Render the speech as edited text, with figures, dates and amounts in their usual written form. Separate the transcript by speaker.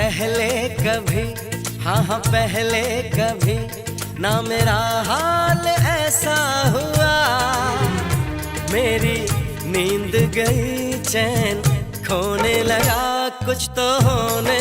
Speaker 1: पहले कभी, हाँ हाँ पहले कभी ना मेरा हाल ऐसा हुआ। मेरी नींद गई, चैन खोने लगा, कुछ तो होने